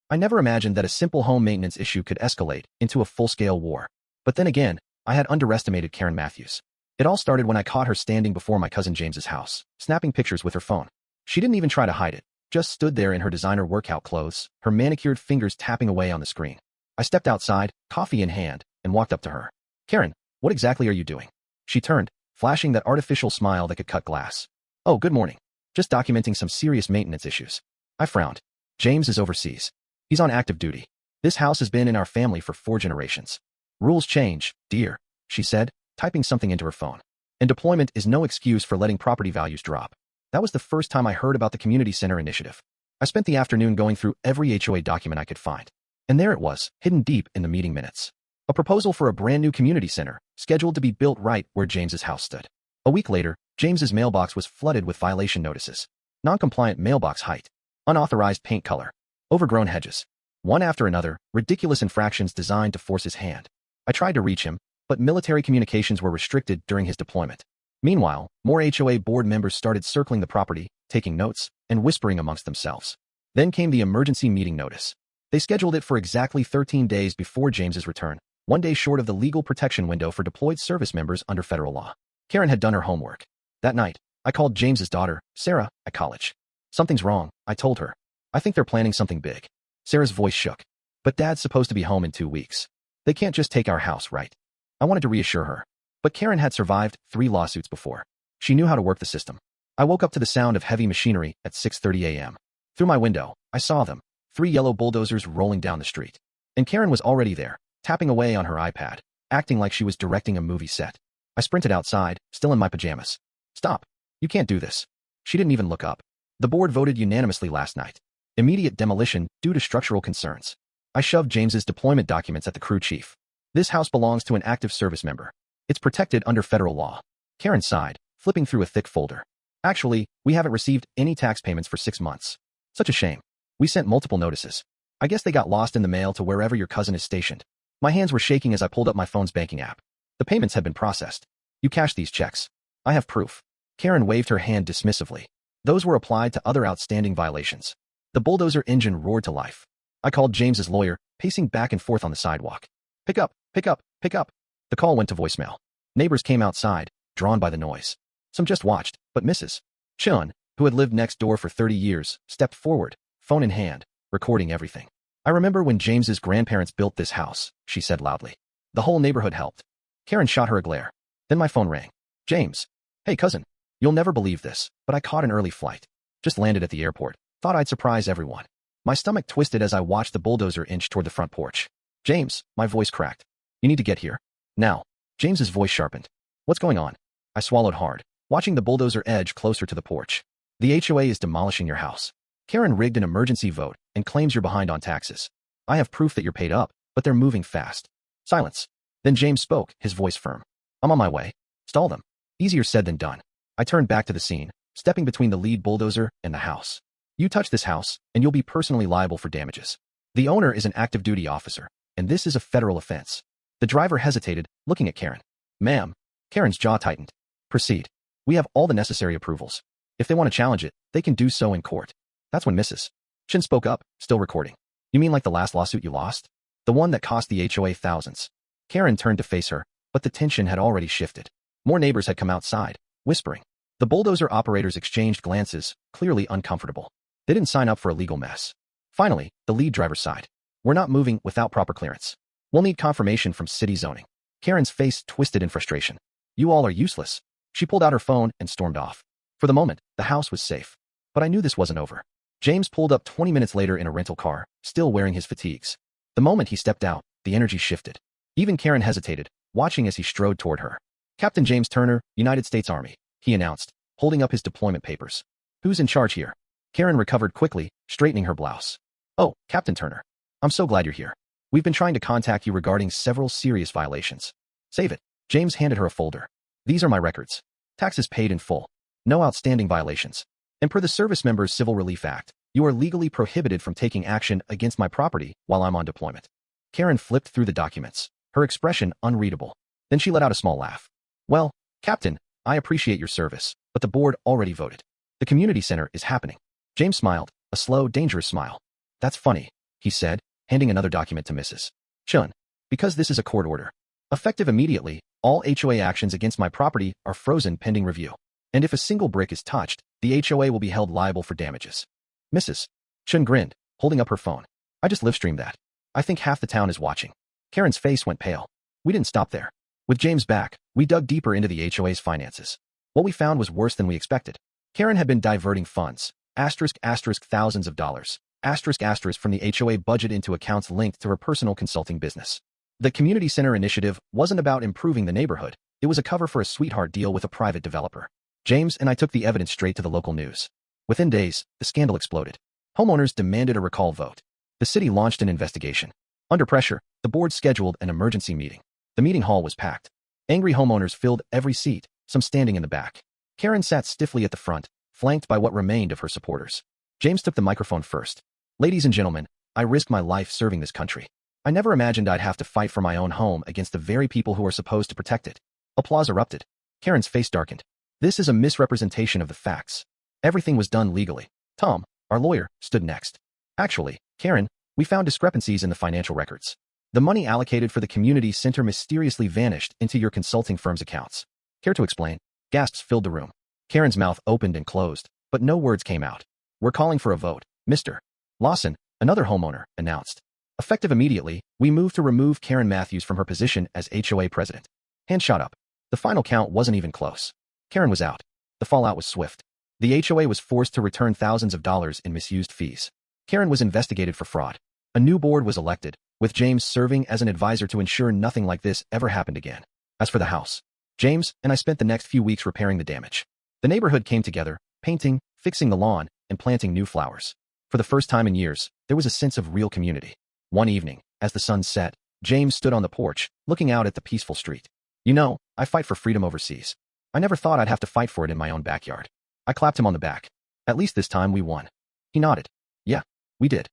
I never imagined that a simple home maintenance issue could escalate into a full-scale war. But then again, I had underestimated Karen Matthews. It all started when I caught her standing before my cousin James's house, snapping pictures with her phone. She didn't even try to hide it, just stood there in her designer workout clothes, her manicured fingers tapping away on the screen. I stepped outside, coffee in hand, and walked up to her. Karen, what exactly are you doing? She turned, flashing that artificial smile that could cut glass. Oh, good morning. Just documenting some serious maintenance issues. I frowned. James is overseas. He's on active duty. This house has been in our family for 4 generations. Rules change, dear, she said, typing something into her phone. And deployment is no excuse for letting property values drop. That was the first time I heard about the community center initiative. I spent the afternoon going through every HOA document I could find. And there it was, hidden deep in the meeting minutes. A proposal for a brand new community center, scheduled to be built right where James's house stood. A week later, James's mailbox was flooded with violation notices. Non-compliant mailbox height. Unauthorized paint color. Overgrown hedges. One after another, ridiculous infractions designed to force his hand. I tried to reach him, but military communications were restricted during his deployment. Meanwhile, more HOA board members started circling the property, taking notes, and whispering amongst themselves. Then came the emergency meeting notice. They scheduled it for exactly 13 days before James's return, 1 day short of the legal protection window for deployed service members under federal law. Karen had done her homework. That night, I called James's daughter, Sarah, at college. Something's wrong, I told her. I think they're planning something big. Sarah's voice shook. But Dad's supposed to be home in 2 weeks. They can't just take our house, right? I wanted to reassure her. But Karen had survived 3 lawsuits before. She knew how to work the system. I woke up to the sound of heavy machinery at 6:30 a.m. Through my window, I saw them, 3 yellow bulldozers rolling down the street. And Karen was already there, tapping away on her iPad, acting like she was directing a movie set. I sprinted outside, still in my pajamas. Stop. You can't do this. She didn't even look up. The board voted unanimously last night. Immediate demolition due to structural concerns. I shoved James's deployment documents at the crew chief. This house belongs to an active service member. It's protected under federal law. Karen sighed, flipping through a thick folder. Actually, we haven't received any tax payments for 6 months. Such a shame. We sent multiple notices. I guess they got lost in the mail to wherever your cousin is stationed. My hands were shaking as I pulled up my phone's banking app. The payments had been processed. You cashed these checks. I have proof. Karen waved her hand dismissively. Those were applied to other outstanding violations. The bulldozer engine roared to life. I called James's lawyer, pacing back and forth on the sidewalk. Pick up, pick up, pick up. The call went to voicemail. Neighbors came outside, drawn by the noise. Some just watched, but Mrs. Chun, who had lived next door for 30 years, stepped forward, phone in hand, recording everything. I remember when James's grandparents built this house, she said loudly. The whole neighborhood helped. Karen shot her a glare. Then my phone rang. James. Hey cousin. You'll never believe this, but I caught an early flight. Just landed at the airport. Thought I'd surprise everyone. My stomach twisted as I watched the bulldozer inch toward the front porch. James, my voice cracked. You need to get here. Now. James's voice sharpened. What's going on? I swallowed hard, watching the bulldozer edge closer to the porch. The HOA is demolishing your house. Karen rigged an emergency vote and claims you're behind on taxes. I have proof that you're paid up, but they're moving fast. Silence. Then James spoke, his voice firm. I'm on my way. Stall them. Easier said than done. I turned back to the scene, stepping between the lead bulldozer and the house. You touch this house, and you'll be personally liable for damages. The owner is an active duty officer, and this is a federal offense. The driver hesitated, looking at Karen. Ma'am. Karen's jaw tightened. Proceed. We have all the necessary approvals. If they want to challenge it, they can do so in court. That's when Mrs. Chin spoke up, still recording. You mean like the last lawsuit you lost? The one that cost the HOA thousands. Karen turned to face her, but the tension had already shifted. More neighbors had come outside, whispering. The bulldozer operators exchanged glances, clearly uncomfortable. They didn't sign up for a legal mess. Finally, the lead driver sighed. We're not moving without proper clearance. We'll need confirmation from city zoning. Karen's face twisted in frustration. You all are useless. She pulled out her phone and stormed off. For the moment, the house was safe. But I knew this wasn't over. James pulled up 20 minutes later in a rental car, still wearing his fatigues. The moment he stepped out, the energy shifted. Even Karen hesitated, watching as he strode toward her. Captain James Turner, United States Army, he announced, holding up his deployment papers. Who's in charge here? Karen recovered quickly, straightening her blouse. Oh, Captain Turner. I'm so glad you're here. We've been trying to contact you regarding several serious violations. Save it. James handed her a folder. These are my records. Taxes paid in full. No outstanding violations. And per the Service Members Civil Relief Act, you are legally prohibited from taking action against my property while I'm on deployment. Karen flipped through the documents, her expression unreadable. Then she let out a small laugh. Well, Captain, I appreciate your service, but the board already voted. The community center is happening. James smiled, a slow, dangerous smile. That's funny. he said, handing another document to Mrs. Chun. Because this is a court order. Effective immediately, all HOA actions against my property are frozen pending review. And if a single brick is touched, the HOA will be held liable for damages. Mrs. Chun grinned, holding up her phone. I just live-streamed that. I think half the town is watching. Karen's face went pale. We didn't stop there. With James back, we dug deeper into the HOA's finances. What we found was worse than we expected. Karen had been diverting funds, thousands of dollars, from the HOA budget into accounts linked to her personal consulting business. The community center initiative wasn't about improving the neighborhood. It was a cover for a sweetheart deal with a private developer. James and I took the evidence straight to the local news. Within days, the scandal exploded. Homeowners demanded a recall vote. The city launched an investigation. Under pressure, the board scheduled an emergency meeting. The meeting hall was packed. Angry homeowners filled every seat, some standing in the back. Karen sat stiffly at the front, flanked by what remained of her supporters. James took the microphone first. Ladies and gentlemen, I risked my life serving this country. I never imagined I'd have to fight for my own home against the very people who are supposed to protect it. Applause erupted. Karen's face darkened. This is a misrepresentation of the facts. Everything was done legally. Tom, our lawyer, stood next. Actually, Karen, we found discrepancies in the financial records. The money allocated for the community center mysteriously vanished into your consulting firm's accounts. Care to explain? Gasps filled the room. Karen's mouth opened and closed, but no words came out. We're calling for a vote, Mr. Lawson, another homeowner, announced. Effective immediately, we moved to remove Karen Matthews from her position as HOA president. Hand shot up. The final count wasn't even close. Karen was out. The fallout was swift. The HOA was forced to return thousands of dollars in misused fees. Karen was investigated for fraud. A new board was elected, with James serving as an advisor to ensure nothing like this ever happened again. As for the house, James and I spent the next few weeks repairing the damage. The neighborhood came together, painting, fixing the lawn, and planting new flowers. For the first time in years, there was a sense of real community. One evening, as the sun set, James stood on the porch, looking out at the peaceful street. You know, I fight for freedom overseas. I never thought I'd have to fight for it in my own backyard. I clapped him on the back. At least this time we won. He nodded. Yeah, we did.